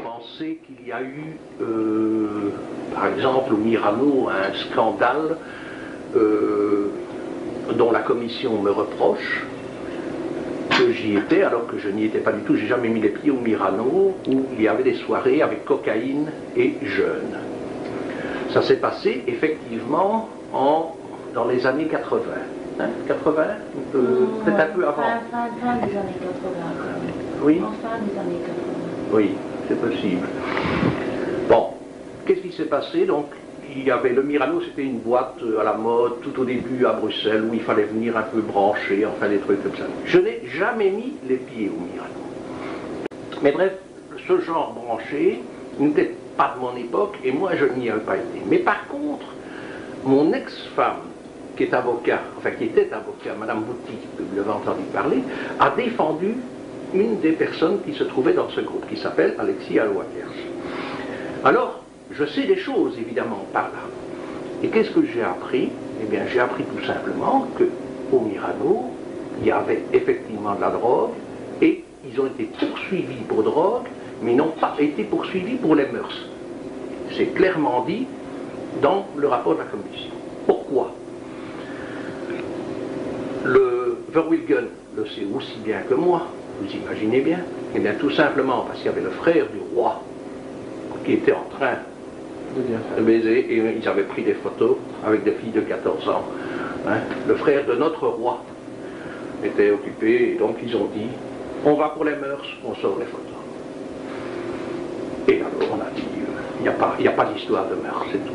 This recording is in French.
Pensez qu'il y a eu, par exemple, au Myrano, un scandale dont la commission me reproche que j'y étais alors que je n'y étais pas du tout. J'ai jamais mis les pieds au Myrano où il y avait des soirées avec cocaïne et jeunes. Ça s'est passé effectivement dans les années 80. Hein, 80 peut-être un peu avant. Fin des années 80. Oui. En fin des années 80. Oui, c'est possible. Bon, qu'est-ce qui s'est passé? Donc, il y avait le Myrano, c'était une boîte à la mode tout au début à Bruxelles où il fallait venir un peu brancher, enfin des trucs comme ça. Je n'ai jamais mis les pieds au Myrano. Mais bref, ce genre branché n'était pas de mon époque et moi je n'y avais pas été. Mais par contre, mon ex-femme, qui est avocat, enfin qui était avocat, Madame Bouty, que vous l'avez entendu parler, a défendu une des personnes qui se trouvait dans ce groupe, qui s'appelle Alexis Alouaker. Alors, je sais des choses, évidemment, par là. Et qu'est-ce que j'ai appris? Eh bien, j'ai appris tout simplement qu'au Myrano, il y avait effectivement de la drogue, et ils ont été poursuivis pour drogue, mais n'ont pas été poursuivis pour les mœurs. C'est clairement dit dans le rapport de la commission. Pourquoi? Le Verwilgen le sait aussi bien que moi, vous imaginez bien. Eh bien, tout simplement parce qu'il y avait le frère du roi qui était en train de baiser, et ils avaient pris des photos avec des filles de 14 ans. Hein. Le frère de notre roi était occupé, et donc ils ont dit, on va pour les mœurs, on sort les photos. Et alors on a dit, il n'y a pas d'histoire de mœurs, c'est tout.